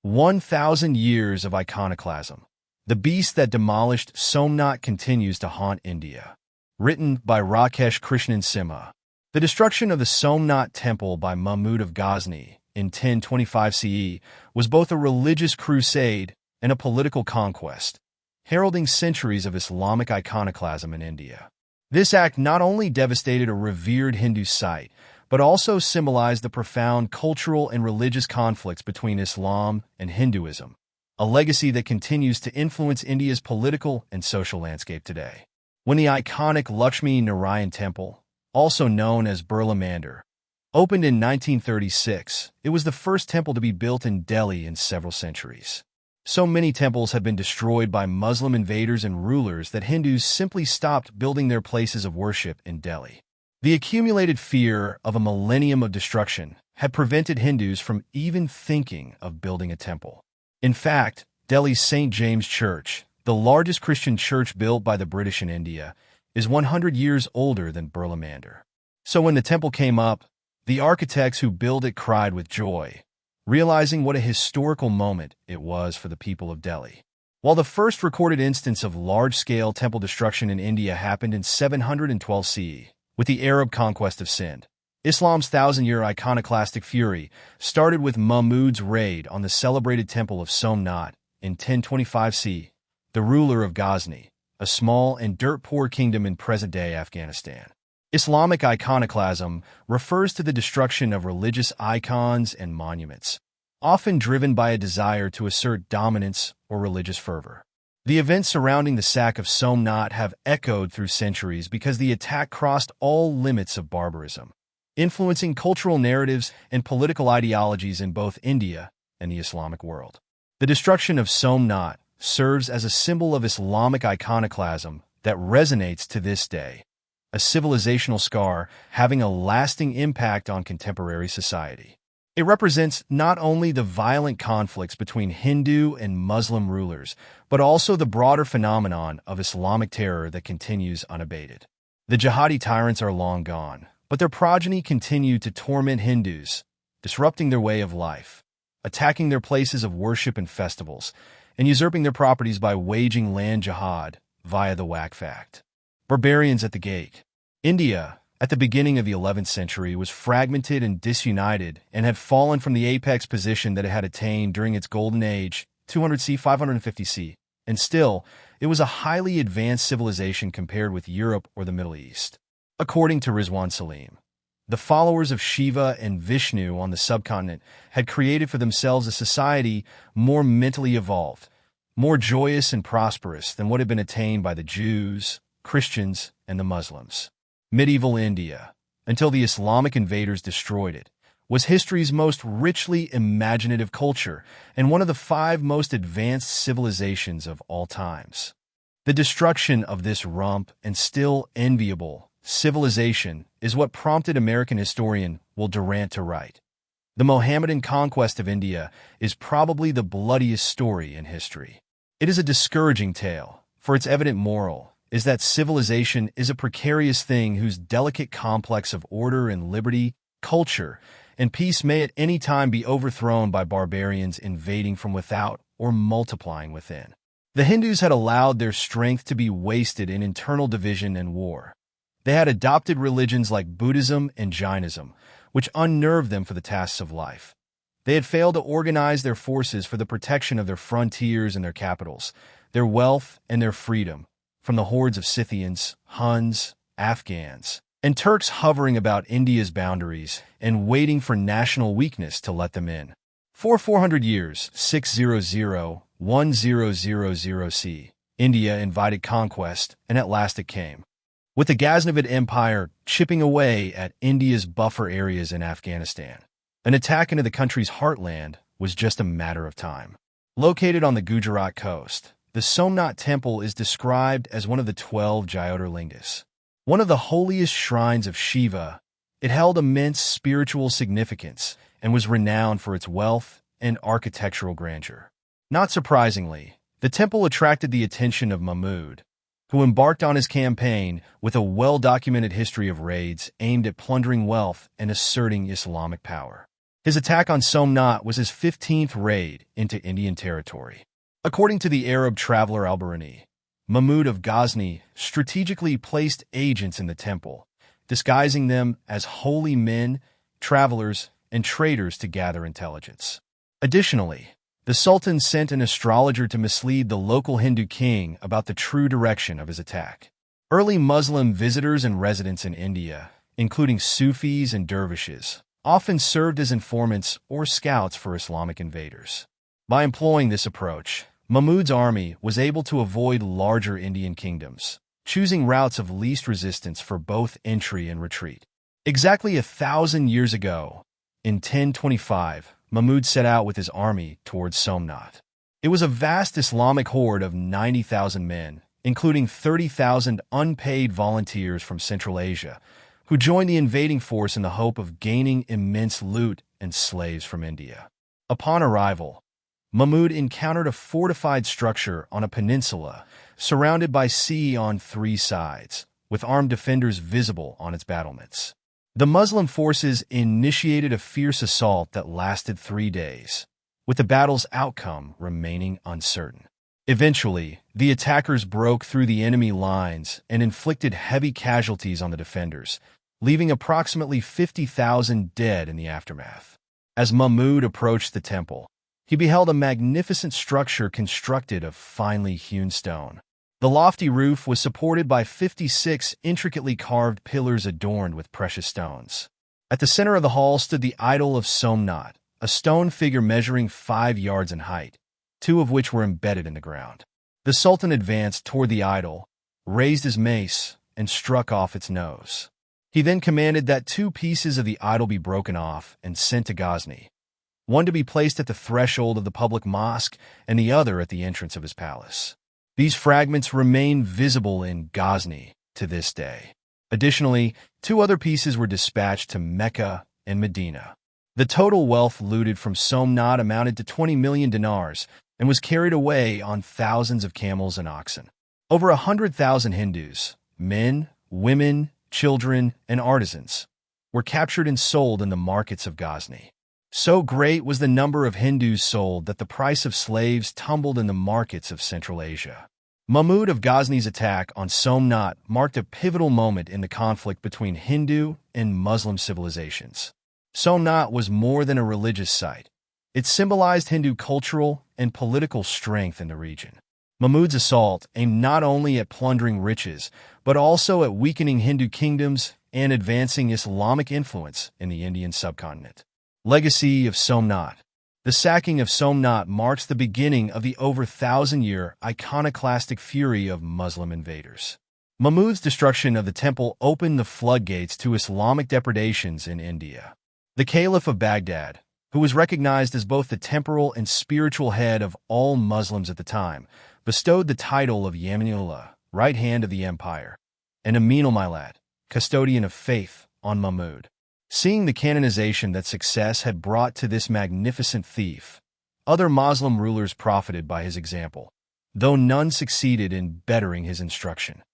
1,000 years of iconoclasm. The beast that demolished Somnath continues to haunt India. Written by Rakesh Krishnan Simha. The destruction of the Somnath Temple by Mahmud of Ghazni in 1025 CE was both a religious crusade and a political conquest, heralding centuries of Islamic iconoclasm in India. This act not only devastated a revered Hindu site, but also symbolized the profound cultural and religious conflicts between Islam and Hinduism, a legacy that continues to influence India's political and social landscape today. When the iconic Lakshmi Narayan Temple, also known as Birla Mandir, opened in 1936, it was the first temple to be built in Delhi in several centuries. So many temples have been destroyed by Muslim invaders and rulers that Hindus simply stopped building their places of worship in Delhi. The accumulated fear of a millennium of destruction had prevented Hindus from even thinking of building a temple. In fact, Delhi's St. James Church, the largest Christian church built by the British in India, is 100 years older than Birla Mandir. So when the temple came up, the architects who built it cried with joy, realizing what a historical moment it was for the people of Delhi. While the first recorded instance of large-scale temple destruction in India happened in 712 CE, with the Arab conquest of Sind, Islam's thousand-year iconoclastic fury started with Mahmud's raid on the celebrated temple of Somnath in 1025 CE, the ruler of Ghazni, a small and dirt-poor kingdom in present-day Afghanistan. Islamic iconoclasm refers to the destruction of religious icons and monuments, often driven by a desire to assert dominance or religious fervor. The events surrounding the sack of Somnath have echoed through centuries because the attack crossed all limits of barbarism, influencing cultural narratives and political ideologies in both India and the Islamic world. The destruction of Somnath serves as a symbol of Islamic iconoclasm that resonates to this day, a civilizational scar having a lasting impact on contemporary society. It represents not only the violent conflicts between Hindu and Muslim rulers, but also the broader phenomenon of Islamic terror that continues unabated. The jihadi tyrants are long gone, but their progeny continue to torment Hindus, disrupting their way of life, attacking their places of worship and festivals, and usurping their properties by waging land jihad via the Waqf Act. Barbarians at the gate. India, at the beginning of the 11th century, was fragmented and disunited and had fallen from the apex position that it had attained during its golden age, 200 C, 550 C, and still, it was a highly advanced civilization compared with Europe or the Middle East. According to Rizwan Salim, the followers of Shiva and Vishnu on the subcontinent had created for themselves a society more mentally evolved, more joyous and prosperous than what had been attained by the Jews, Christians, and the Muslims. Medieval India, until the Islamic invaders destroyed it, was history's most richly imaginative culture and one of the 5 most advanced civilizations of all times. The destruction of this rump and still enviable civilization is what prompted American historian Will Durant to write, "The Mohammedan conquest of India is probably the bloodiest story in history." It is a discouraging tale, for its evident moral is that civilization is a precarious thing whose delicate complex of order and liberty, culture, and peace may at any time be overthrown by barbarians invading from without or multiplying within. The Hindus had allowed their strength to be wasted in internal division and war. They had adopted religions like Buddhism and Jainism, which unnerved them for the tasks of life. They had failed to organize their forces for the protection of their frontiers and their capitals, their wealth and their freedom, from the hordes of Scythians, Huns, Afghans, and Turks hovering about India's boundaries and waiting for national weakness to let them in. For 400 years, 600-1000 C, India invited conquest, and at last it came. With the Ghaznavid Empire chipping away at India's buffer areas in Afghanistan, an attack into the country's heartland was just a matter of time. Located on the Gujarat coast, the Somnath Temple is described as one of the 12 Jyotirlingas. One of the holiest shrines of Shiva, it held immense spiritual significance and was renowned for its wealth and architectural grandeur. Not surprisingly, the temple attracted the attention of Mahmud, who embarked on his campaign with a well-documented history of raids aimed at plundering wealth and asserting Islamic power. His attack on Somnath was his 15th raid into Indian territory. According to the Arab traveler al-Barani, Mahmud of Ghazni strategically placed agents in the temple, disguising them as holy men, travelers, and traders to gather intelligence. Additionally, the Sultan sent an astrologer to mislead the local Hindu king about the true direction of his attack. Early Muslim visitors and residents in India, including Sufis and dervishes, often served as informants or scouts for Islamic invaders. By employing this approach, Mahmud's army was able to avoid larger Indian kingdoms, choosing routes of least resistance for both entry and retreat. Exactly 1,000 years ago, in 1025, Mahmud set out with his army towards Somnath. It was a vast Islamic horde of 90,000 men, including 30,000 unpaid volunteers from Central Asia, who joined the invading force in the hope of gaining immense loot and slaves from India. Upon arrival, Mahmud encountered a fortified structure on a peninsula surrounded by sea on 3 sides, with armed defenders visible on its battlements. The Muslim forces initiated a fierce assault that lasted 3 days, with the battle's outcome remaining uncertain. Eventually, the attackers broke through the enemy lines and inflicted heavy casualties on the defenders, leaving approximately 50,000 dead in the aftermath. As Mahmud approached the temple, he beheld a magnificent structure constructed of finely hewn stone. The lofty roof was supported by 56 intricately carved pillars adorned with precious stones. At the center of the hall stood the idol of Somnath, a stone figure measuring 5 yards in height, 2 of which were embedded in the ground. The Sultan advanced toward the idol, raised his mace, and struck off its nose. He then commanded that 2 pieces of the idol be broken off and sent to Ghazni, one to be placed at the threshold of the public mosque and the other at the entrance of his palace. These fragments remain visible in Ghazni to this day. Additionally, 2 other pieces were dispatched to Mecca and Medina. The total wealth looted from Somnath amounted to 20 million dinars and was carried away on thousands of camels and oxen. Over 100,000 Hindus, men, women, children, and artisans, were captured and sold in the markets of Ghazni. So great was the number of Hindus sold that the price of slaves tumbled in the markets of Central Asia. Mahmud of Ghazni's attack on Somnath marked a pivotal moment in the conflict between Hindu and Muslim civilizations. Somnath was more than a religious site. It symbolized Hindu cultural and political strength in the region. Mahmud's assault aimed not only at plundering riches, but also at weakening Hindu kingdoms and advancing Islamic influence in the Indian subcontinent. Legacy of Somnath. The sacking of Somnath marks the beginning of the over 1,000-year iconoclastic fury of Muslim invaders. Mahmud's destruction of the temple opened the floodgates to Islamic depredations in India. The Caliph of Baghdad, who was recognized as both the temporal and spiritual head of all Muslims at the time, bestowed the title of Yaminullah, right hand of the empire, and Amin al-Milad, custodian of faith, on Mahmud. Seeing the canonization that success had brought to this magnificent thief, other Muslim rulers profited by his example, though none succeeded in bettering his instruction.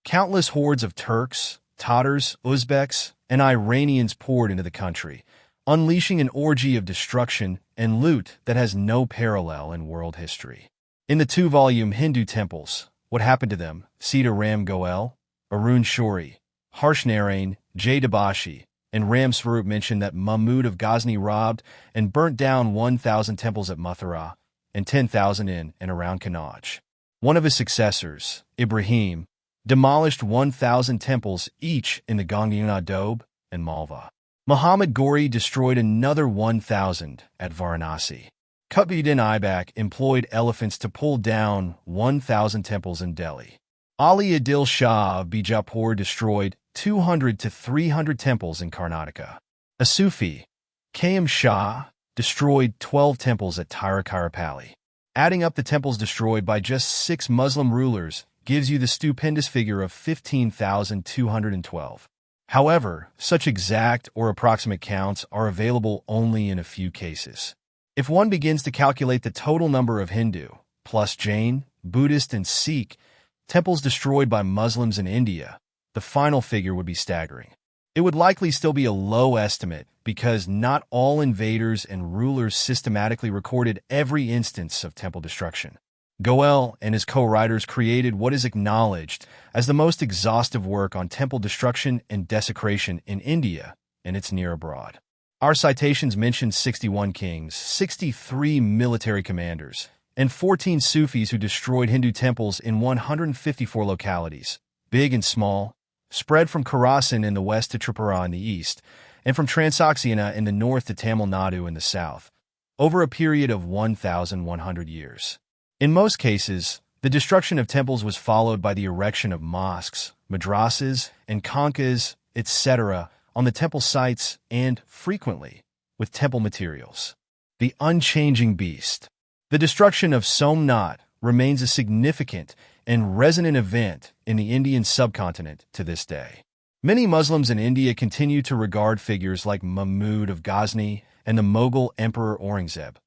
Countless hordes of Turks, Tatars, Uzbeks, and Iranians poured into the country, unleashing an orgy of destruction and loot that has no parallel in world history. In the 2-volume Hindu Temples, What Happened to Them, Sita Ram Goel, Arun Shourie, Harshnarain, J. Dabashi, and Ram Swarup mention that Mahmud of Ghazni robbed and burnt down 1,000 temples at Mathura and 10,000 in and around Kannauj. One of his successors, Ibrahim, demolished 1,000 temples each in the Gangana Doab and Malva. Muhammad Ghori destroyed another 1,000 at Varanasi. Qutbuddin Aibak employed elephants to pull down 1,000 temples in Delhi. Ali Adil Shah of Bijapur destroyed 200 to 300 temples in Karnataka. A Sufi, Kayam Shah, destroyed 12 temples at Tiruchirappalli. Adding up the temples destroyed by just 6 Muslim rulers gives you the stupendous figure of 15,212. However, such exact or approximate counts are available only in a few cases. If one begins to calculate the total number of Hindu, plus Jain, Buddhist, and Sikh temples destroyed by Muslims in India, the final figure would be staggering. It would likely still be a low estimate because not all invaders and rulers systematically recorded every instance of temple destruction. Goel and his co-writers created what is acknowledged as the most exhaustive work on temple destruction and desecration in India and its near abroad. Our citations mention 61 kings, 63 military commanders, and 14 Sufis who destroyed Hindu temples in 154 localities, big and small, spread from Khorasan in the west to Tripura in the east, and from Transoxiana in the north to Tamil Nadu in the south, over a period of 1,100 years. In most cases, the destruction of temples was followed by the erection of mosques, madrasas, and khanqahs, etc., on the temple sites and, frequently, with temple materials. The unchanging beast. The destruction of Somnath remains a significant and resonant event in the Indian subcontinent to this day. Many Muslims in India continue to regard figures like Mahmud of Ghazni and the Mughal Emperor Aurangzeb,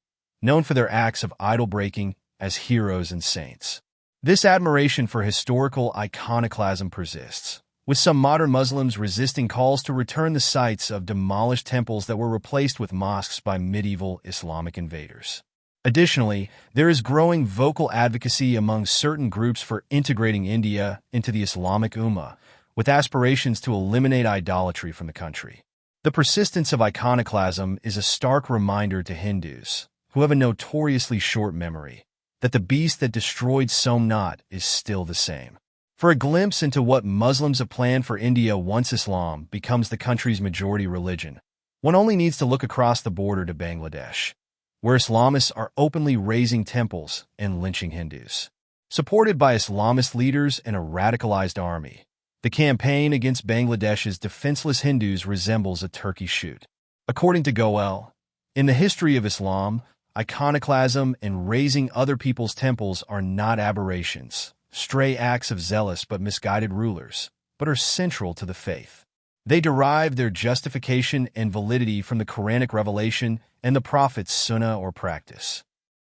known for their acts of idol-breaking, as heroes and saints. This admiration for historical iconoclasm persists, with some modern Muslims resisting calls to return the sites of demolished temples that were replaced with mosques by medieval Islamic invaders. Additionally, there is growing vocal advocacy among certain groups for integrating India into the Islamic Ummah, with aspirations to eliminate idolatry from the country. The persistence of iconoclasm is a stark reminder to Hindus, who have a notoriously short memory, that the beast that destroyed Somnath is still the same. For a glimpse into what Muslims have planned for India once Islam becomes the country's majority religion, one only needs to look across the border to Bangladesh, where Islamists are openly razing temples and lynching Hindus. Supported by Islamist leaders and a radicalized army, the campaign against Bangladesh's defenseless Hindus resembles a turkey shoot. According to Goel, in the history of Islam, iconoclasm and razing other people's temples are not aberrations, stray acts of zealous but misguided rulers, but are central to the faith. They derive their justification and validity from the Quranic revelation and the Prophet's sunnah or practice.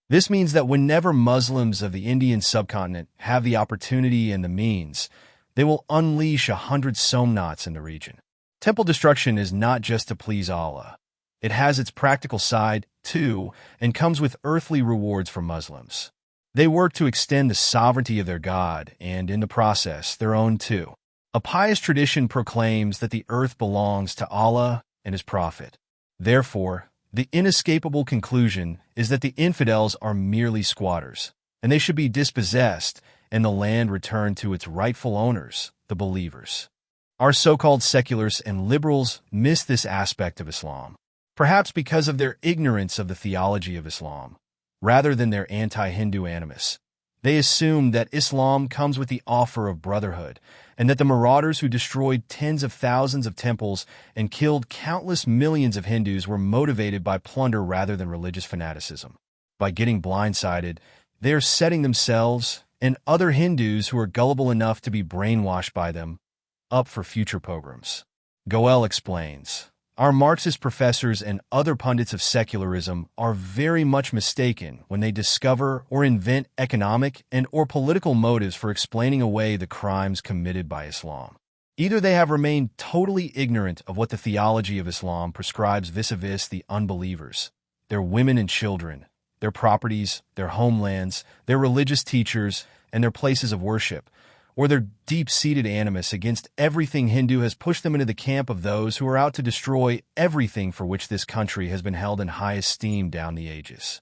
This means that whenever Muslims of the Indian subcontinent have the opportunity and the means, they will unleash 100 Somnaths in the region. Temple destruction is not just to please Allah. It has its practical side, too, and comes with earthly rewards for Muslims. They work to extend the sovereignty of their God, and in the process, their own too. A pious tradition proclaims that the earth belongs to Allah and His Prophet. Therefore, the inescapable conclusion is that the infidels are merely squatters, and they should be dispossessed and the land returned to its rightful owners, the believers. Our so-called seculars and liberals miss this aspect of Islam, perhaps because of their ignorance of the theology of Islam, rather than their anti-Hindu animus. They assume that Islam comes with the offer of brotherhood, and that the marauders who destroyed tens of thousands of temples and killed countless millions of Hindus were motivated by plunder rather than religious fanaticism. By getting blindsided, they are setting themselves, and other Hindus who are gullible enough to be brainwashed by them, up for future pogroms. Goel explains, our Marxist professors and other pundits of secularism are very much mistaken when they discover or invent economic and or political motives for explaining away the crimes committed by Islam. Either they have remained totally ignorant of what the theology of Islam prescribes vis-a-vis the unbelievers, their women and children, their properties, their homelands, their religious teachers, and their places of worship, or their deep-seated animus against everything Hindu has pushed them into the camp of those who are out to destroy everything for which this country has been held in high esteem down the ages.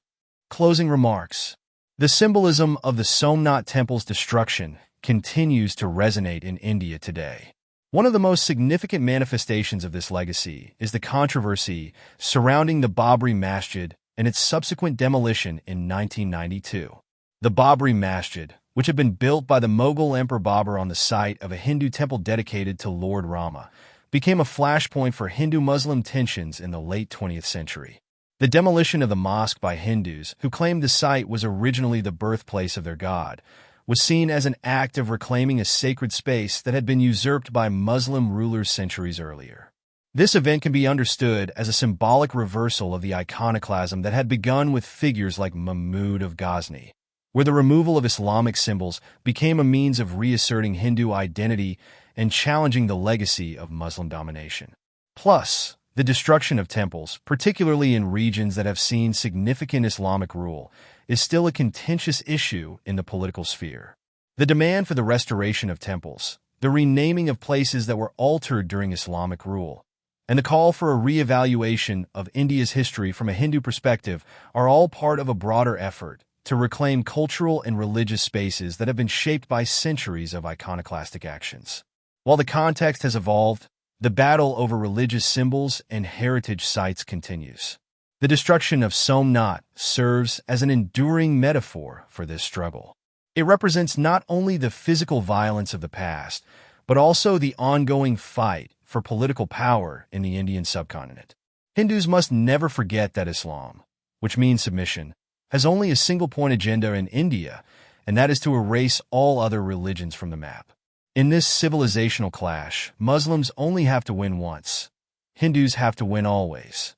Closing remarks. The symbolism of the Somnath Temple's destruction continues to resonate in India today. One of the most significant manifestations of this legacy is the controversy surrounding the Babri Masjid and its subsequent demolition in 1992. The Babri Masjid, which had been built by the Mughal Emperor Babur on the site of a Hindu temple dedicated to Lord Rama, became a flashpoint for Hindu-Muslim tensions in the late 20th century. The demolition of the mosque by Hindus, who claimed the site was originally the birthplace of their god, was seen as an act of reclaiming a sacred space that had been usurped by Muslim rulers centuries earlier. This event can be understood as a symbolic reversal of the iconoclasm that had begun with figures like Mahmud of Ghazni, where the removal of Islamic symbols became a means of reasserting Hindu identity and challenging the legacy of Muslim domination. Plus, the destruction of temples, particularly in regions that have seen significant Islamic rule, is still a contentious issue in the political sphere. The demand for the restoration of temples, the renaming of places that were altered during Islamic rule, and the call for a re-evaluation of India's history from a Hindu perspective are all part of a broader effort to reclaim cultural and religious spaces that have been shaped by centuries of iconoclastic actions. While the context has evolved, the battle over religious symbols and heritage sites continues. The destruction of Somnath serves as an enduring metaphor for this struggle. It represents not only the physical violence of the past, but also the ongoing fight for political power in the Indian subcontinent. Hindus must never forget that Islam, which means submission, has only a single-point agenda in India, and that is to erase all other religions from the map. In this civilizational clash, Muslims only have to win once. Hindus have to win always.